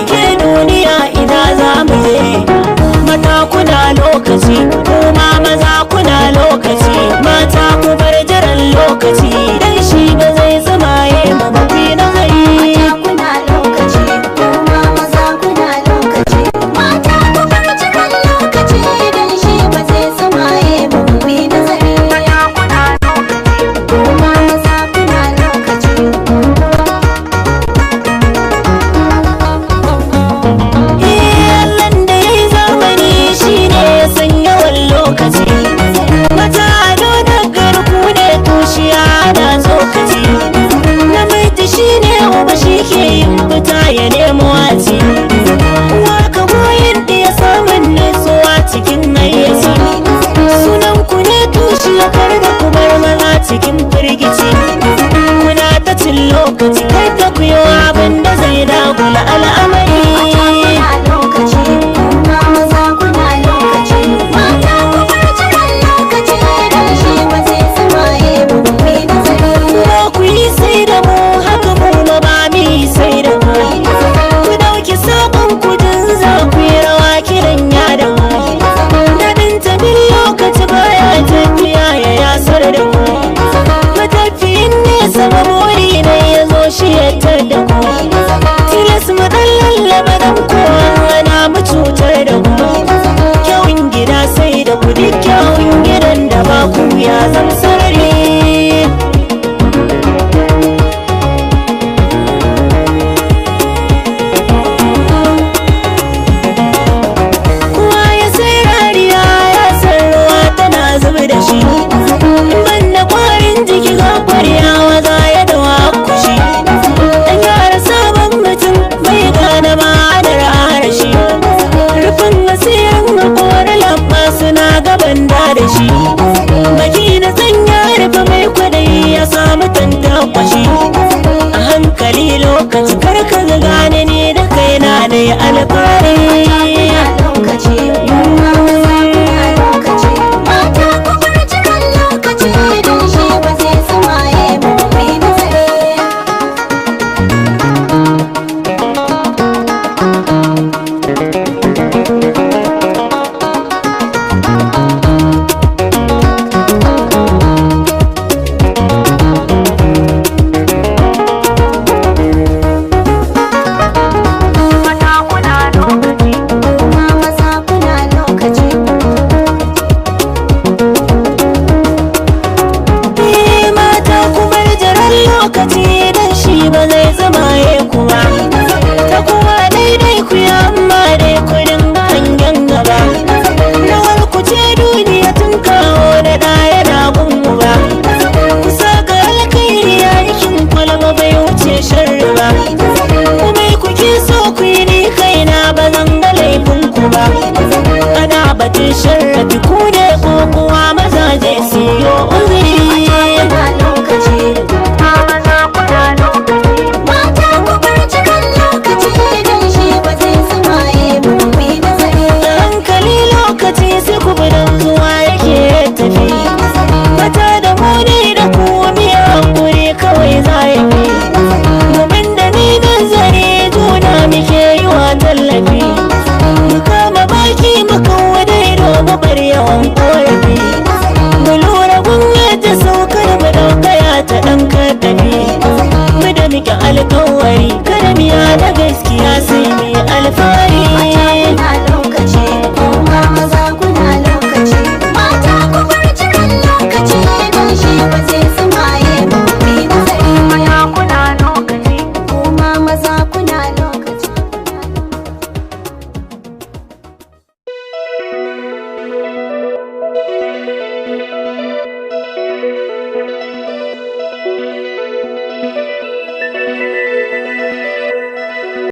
ke duniya ina za mu je mata kuna lokaci kuma maza kuna lokaci mata ku bar jiran lokaci dan shi ba zai tsamaye mu ba ku nazari kuna lokaci kuma maza kuna lokaci mata ku bar jiran lokaci dan shi ba zai tsamaye mu ba ku nazari kuna lokaci kuma maza kuna lokaci ya nemo wace uwa ka goyin da ya samun nutsuwa cikin hayyaci sunan ku ne tushe kar da ku bar maza cikin firgici kuna ta cin lokaci kai ta ku yi abin da zai dagula al'amari shi ya tada ku tilas mu dan lallaba dan kowa na mu cutar da ku kyawun gida sai da ku duk kyawun gidan da ba ku ya zama sarari kowa ya sai rariya ya san ruwa tana zubi da shi ban da kwarin jiki ga kwaryawa za ya dawa kushi gaban da shi baki na sanya rufe mai kwadai ya samu tantakwashi a hankali lokaci karka ga gane ne da kaina da ya alfahari lokaci dan shi ba zai tsamaye kuma ta kuma daidai ku ya amma dai ku dinga hangen gaba rawar ku ce duniya tun kawo da ɗaya na gungu ba ku saka alkhairi yakin kwalba bai wuce sharri ba kuma kuke so ku yi ni kaina ba zan ga laifin ku ba ana batun sharrafi ku ne ko kuwa mazaje siyo uzuri yawan korafi mu lura gwamnati saukar mu daukaya ta ɗan kaɗafi mu da muke alkawari kada miya da gaskiya